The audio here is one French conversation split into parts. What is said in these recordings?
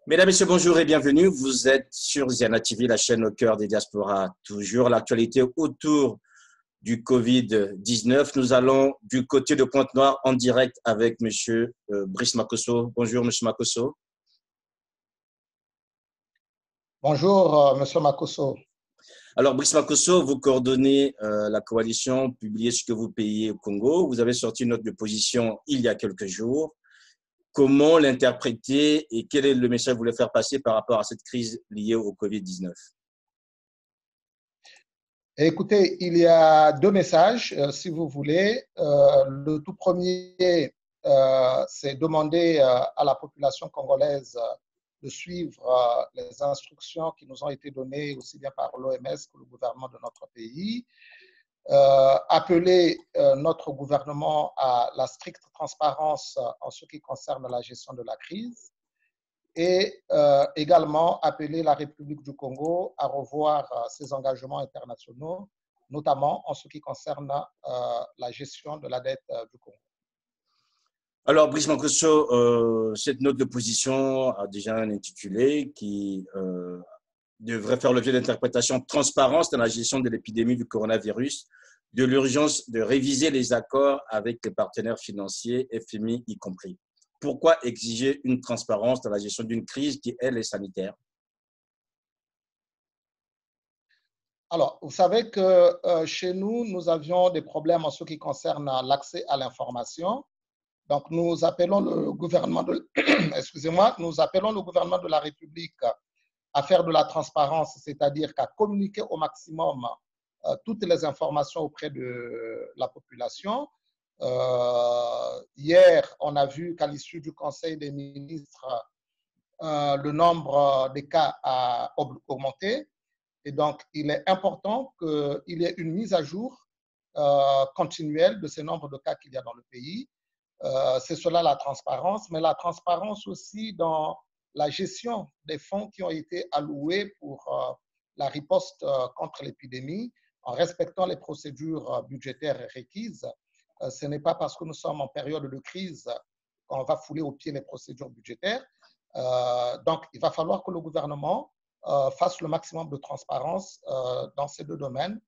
Mesdames, Messieurs, bonjour et bienvenue. Vous êtes sur Ziana TV, la chaîne au cœur des diasporas. Toujours l'actualité autour du Covid-19. Nous allons du côté de Pointe-Noire en direct avec Monsieur Brice Makosso. Bonjour, Monsieur Makosso. Bonjour, Monsieur Makosso. Alors, Brice Makosso, vous coordonnez la coalition Publiez ce que vous payez au Congo. Vous avez sorti une note de position il y a quelques jours. Comment l'interpréter et quel est le message que vous voulez faire passer par rapport à cette crise liée au Covid-19? Écoutez, il y a deux messages, si vous voulez. Le tout premier, c'est demander à la population congolaise de suivre les instructions qui nous ont été données aussi bien par l'OMS que le gouvernement de notre pays. Appeler notre gouvernement à la stricte transparence en ce qui concerne la gestion de la crise. Et également appeler la République du Congo à revoir ses engagements internationaux, notamment en ce qui concerne la gestion de la dette du Congo. Alors, Brice Makosso, cette note de position a déjà un intitulé qui devrait faire l'objet d'interprétation transparence dans la gestion de l'épidémie du coronavirus, de l'urgence de réviser les accords avec les partenaires financiers, FMI y compris. Pourquoi exiger une transparence dans la gestion d'une crise qui, elle, est sanitaire? Alors, vous savez que chez nous, nous avions des problèmes en ce qui concerne l'accès à l'information. Donc, nous appelons le gouvernement de, excusez-moi, nous appelons le gouvernement de la République à faire de la transparence, c'est-à-dire qu'à communiquer au maximum toutes les informations auprès de la population. Hier, on a vu qu'à l'issue du Conseil des ministres, le nombre des cas a augmenté. Et donc, il est important qu'il y ait une mise à jour continuelle de ces nombres de cas qu'il y a dans le pays. C'est cela la transparence, mais la transparence aussi dans la gestion des fonds qui ont été alloués pour la riposte contre l'épidémie, en respectant les procédures budgétaires requises. Ce n'est pas parce que nous sommes en période de crise qu'on va fouler aux pieds les procédures budgétaires. Donc, il va falloir que le gouvernement fasse le maximum de transparence dans ces deux domaines,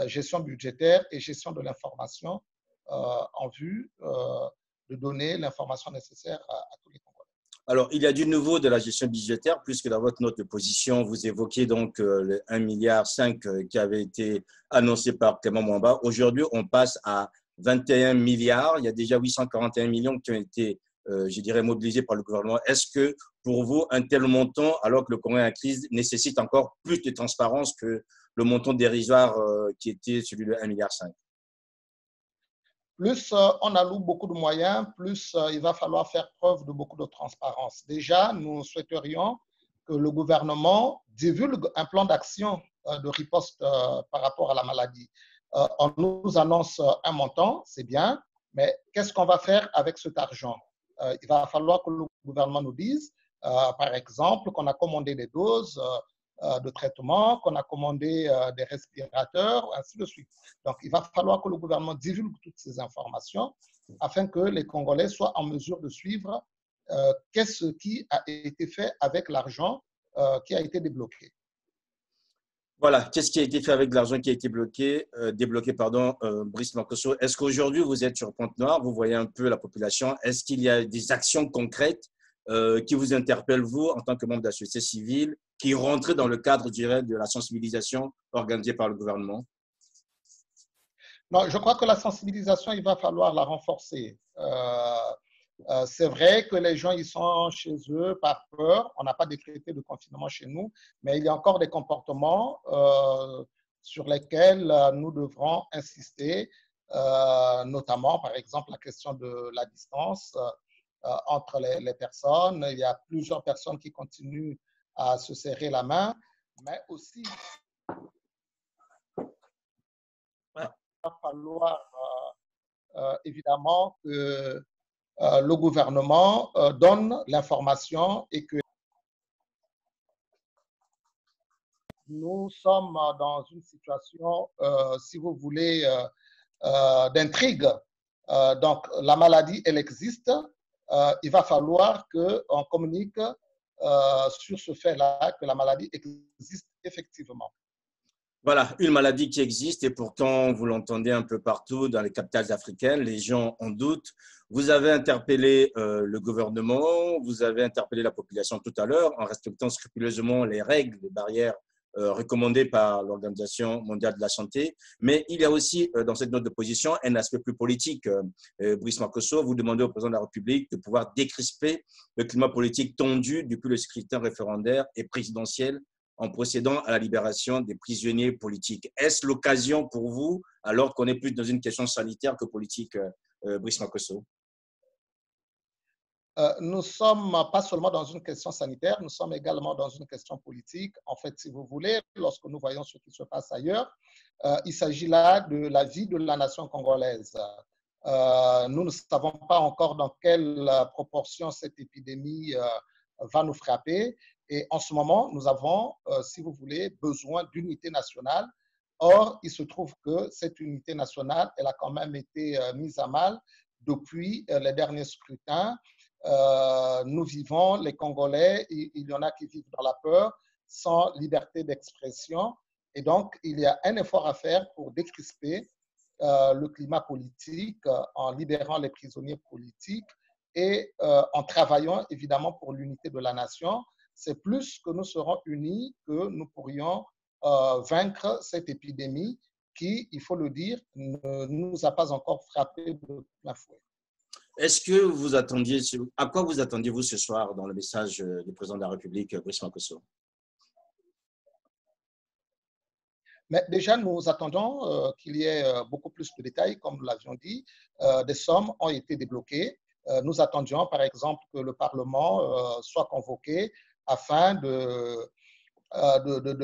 gestion budgétaire et gestion de l'information, en vue de donner l'information nécessaire à tous les Congolais. Alors, il y a du nouveau de la gestion budgétaire, puisque dans votre note de position, vous évoquez donc le 1,5 milliard qui avait été annoncé par Clément Mwamba. Aujourd'hui, on passe à 21 milliards. Il y a déjà 841 millions qui ont été, je dirais, mobilisés par le gouvernement. Est-ce que, pour vous, un tel montant, alors que le Congo est en crise, nécessite encore plus de transparence que le montant dérisoire qui était celui de 1,5 milliard? Plus on alloue beaucoup de moyens, plus il va falloir faire preuve de beaucoup de transparence. Déjà, nous souhaiterions que le gouvernement divulgue un plan d'action de riposte par rapport à la maladie. On nous annonce un montant, c'est bien, mais qu'est-ce qu'on va faire avec cet argent? Il va falloir que le gouvernement nous dise, par exemple, qu'on a commandé des doses de traitement, qu'on a commandé des respirateurs, ainsi de suite. Donc, il va falloir que le gouvernement divulgue toutes ces informations afin que les Congolais soient en mesure de suivre qu'est-ce qui a été fait avec l'argent qui a été débloqué. Voilà, qu'est-ce qui a été fait avec l'argent qui a été débloqué, Brice Makosso? Est-ce qu'aujourd'hui, vous êtes sur Pointe-Noire, vous voyez un peu la population? Est-ce qu'il y a des actions concrètes qui vous interpellent, vous, en tant que membre de la société civile, qui rentrent dans le cadre, je dirais, de la sensibilisation organisée par le gouvernement? Non, je crois que la sensibilisation, il va falloir la renforcer. C'est vrai que les gens, ils sont chez eux par peur. On n'a pas décrété de confinement chez nous, mais il y a encore des comportements sur lesquels nous devrons insister, notamment, par exemple, la question de la distance entre les personnes. Il y a plusieurs personnes qui continuent à se serrer la main, mais aussi il va falloir évidemment que le gouvernement donne l'information et que nous sommes dans une situation, si vous voulez, d'intrigue. Donc, la maladie, elle existe. Il va falloir qu'on communique sur ce fait-là que la maladie existe effectivement. Voilà, une maladie qui existe et pourtant, vous l'entendez un peu partout dans les capitales africaines, les gens en doutent. Vous avez interpellé le gouvernement, vous avez interpellé la population tout à l'heure en respectant scrupuleusement les règles, les barrières recommandées par l'Organisation mondiale de la santé. Mais il y a aussi dans cette note de position un aspect plus politique. Brice Makosso, vous demandez au président de la République de pouvoir décrisper le climat politique tendu depuis le scrutin référendaire et présidentiel en procédant à la libération des prisonniers politiques. Est-ce l'occasion pour vous, alors qu'on est plus dans une question sanitaire que politique, Brice Makosso? Nous ne sommes pas seulement dans une question sanitaire, nous sommes également dans une question politique. En fait, si vous voulez, lorsque nous voyons ce qui se passe ailleurs, il s'agit là de la vie de la nation congolaise. Nous ne savons pas encore dans quelle proportion cette épidémie va nous frapper. Et en ce moment, nous avons, si vous voulez, besoin d'unité nationale. Or, il se trouve que cette unité nationale, elle a quand même été mise à mal depuis les derniers scrutins. Nous vivons, les Congolais, il y en a qui vivent dans la peur, sans liberté d'expression. Et donc, il y a un effort à faire pour décrisper le climat politique en libérant les prisonniers politiques et en travaillant évidemment pour l'unité de la nation. C'est plus que nous serons unis que nous pourrions vaincre cette épidémie qui, il faut le dire, ne nous a pas encore frappé de plein fouet. Est-ce que vous attendiez, à quoi vous attendiez-vous ce soir dans le message du président de la République, Brice Makosso? Mais déjà, nous attendons qu'il y ait beaucoup plus de détails, comme nous l'avions dit. Des sommes ont été débloquées. Nous attendions, par exemple, que le Parlement soit convoqué afin de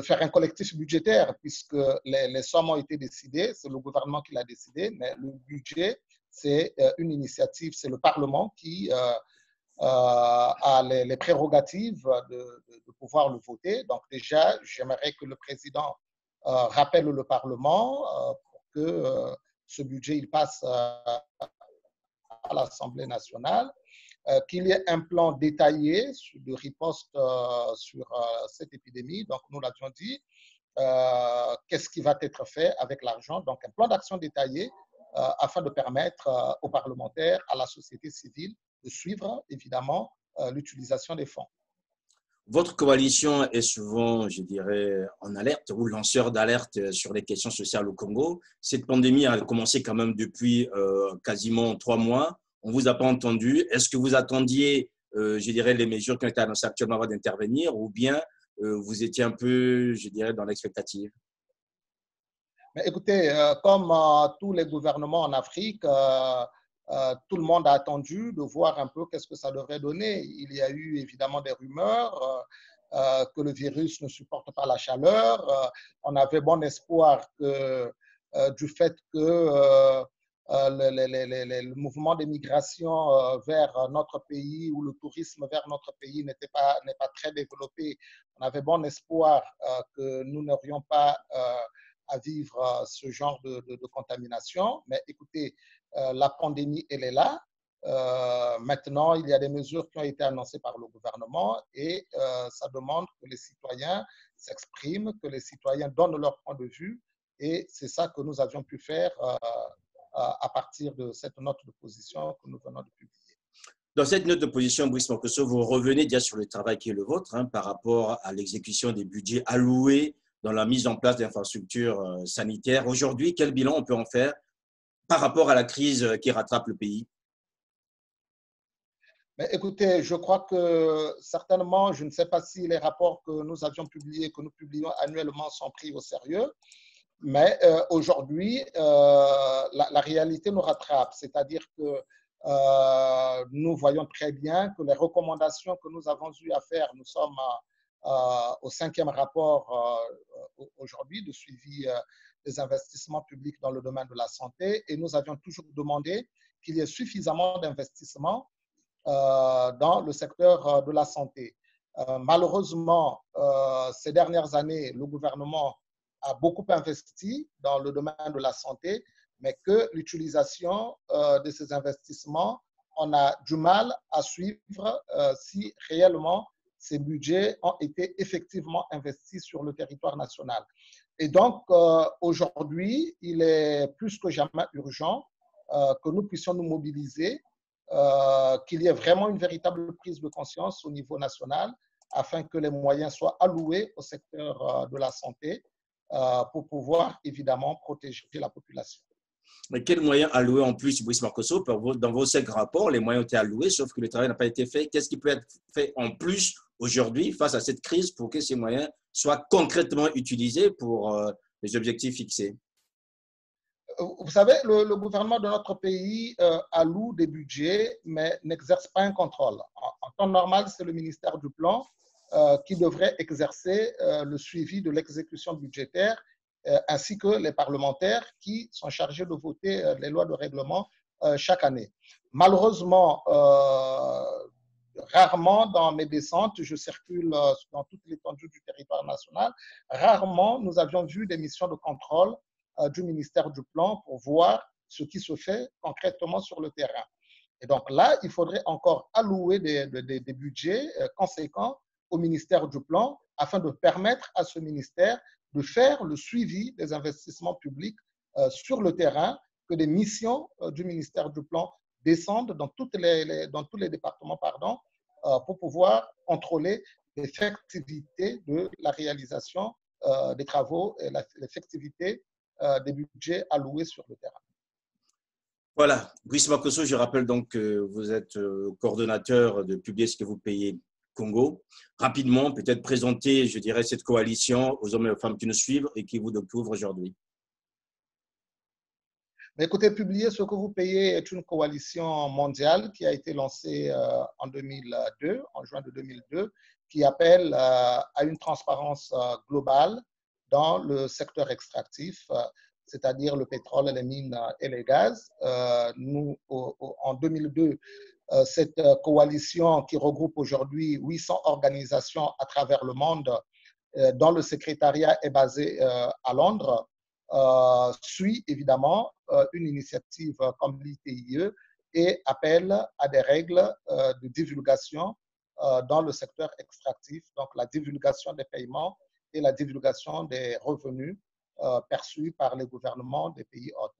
faire un collectif budgétaire, puisque les sommes ont été décidées, c'est le gouvernement qui l'a décidé, mais le budget, c'est une initiative, c'est le Parlement qui a les prérogatives de pouvoir le voter. Donc déjà, j'aimerais que le président rappelle le Parlement pour que ce budget il passe à l'Assemblée nationale, qu'il y ait un plan détaillé de riposte sur cette épidémie. Donc, nous l'avions dit, qu'est-ce qui va être fait avec l'argent. Donc, un plan d'action détaillé afin de permettre aux parlementaires, à la société civile, de suivre, évidemment, l'utilisation des fonds. Votre coalition est souvent, je dirais, en alerte ou lanceur d'alerte sur les questions sociales au Congo. Cette pandémie a commencé quand même depuis quasiment 3 mois. On ne vous a pas entendu. Est-ce que vous attendiez, je dirais, les mesures qui ont été annoncées actuellement avant d'intervenir ou bien vous étiez un peu, je dirais, dans l'expectative? Mais écoutez, comme tous les gouvernements en Afrique, tout le monde a attendu de voir un peu qu'est-ce que ça devrait donner. Il y a eu évidemment des rumeurs que le virus ne supporte pas la chaleur. On avait bon espoir que du fait que le mouvement des migrations vers notre pays ou le tourisme vers notre pays n'est pas très développé, on avait bon espoir que nous n'aurions pas à vivre ce genre de contamination. Mais écoutez, la pandémie, elle est là. Maintenant, il y a des mesures qui ont été annoncées par le gouvernement et ça demande que les citoyens s'expriment, que les citoyens donnent leur point de vue. Et c'est ça que nous avions pu faire à partir de cette note de position que nous venons de publier. Dans cette note de position, Brice Makosso, vous revenez déjà sur le travail qui est le vôtre par rapport à l'exécution des budgets alloués dans la mise en place d'infrastructures sanitaires. Aujourd'hui, quel bilan on peut en faire par rapport à la crise qui rattrape le pays? Mais écoutez, je crois que certainement, je ne sais pas si les rapports que nous avions publiés, que nous publions annuellement sont pris au sérieux, mais aujourd'hui, la réalité nous rattrape. C'est-à-dire que nous voyons très bien que les recommandations que nous avons eu à faire, nous sommes au 5e rapport aujourd'hui de suivi des investissements publics dans le domaine de la santé et nous avions toujours demandé qu'il y ait suffisamment d'investissements dans le secteur de la santé. Malheureusement, ces dernières années, le gouvernement a beaucoup investi dans le domaine de la santé, mais que l'utilisation de ces investissements, on a du mal à suivre si réellement ces budgets ont été effectivement investis sur le territoire national. Et donc, aujourd'hui, il est plus que jamais urgent que nous puissions nous mobiliser, qu'il y ait vraiment une véritable prise de conscience au niveau national afin que les moyens soient alloués au secteur de la santé pour pouvoir évidemment protéger la population. Mais quels moyens alloués en plus, Brice Marcosso? Dans vos 5 rapports, les moyens ont été alloués, sauf que le travail n'a pas été fait. Qu'est-ce qui peut être fait en plus aujourd'hui face à cette crise pour que ces moyens soient concrètement utilisés pour les objectifs fixés? Vous savez, le gouvernement de notre pays alloue des budgets, mais n'exerce pas un contrôle. En temps normal, c'est le ministère du Plan qui devrait exercer le suivi de l'exécution budgétaire, ainsi que les parlementaires qui sont chargés de voter les lois de règlement chaque année. Malheureusement, rarement dans mes descentes, je circule dans toute l'étendue du territoire national, rarement nous avions vu des missions de contrôle du ministère du Plan pour voir ce qui se fait concrètement sur le terrain. Et donc là, il faudrait encore allouer des budgets conséquents au ministère du Plan afin de permettre à ce ministère de faire le suivi des investissements publics sur le terrain, que des missions du ministère du Plan descendent dans tous les départements pour pouvoir contrôler l'effectivité de la réalisation des travaux et l'effectivité des budgets alloués sur le terrain. Voilà, Brice Marcosso, je rappelle donc que vous êtes coordonnateur de Publier ce que vous payez Congo. Rapidement, peut-être présenter, je dirais, cette coalition aux hommes et aux femmes qui nous suivent et qui vous découvrent aujourd'hui. Écoutez, Publier ce que vous payez est une coalition mondiale qui a été lancée en 2002, en juin de 2002, qui appelle à une transparence globale dans le secteur extractif, c'est-à-dire le pétrole, les mines et les gaz. Nous, en 2002, cette coalition qui regroupe aujourd'hui 800 organisations à travers le monde, dont le secrétariat est basé à Londres, suit évidemment une initiative comme l'ITIE et appelle à des règles de divulgation dans le secteur extractif, donc la divulgation des paiements et la divulgation des revenus perçus par les gouvernements des pays hôtes.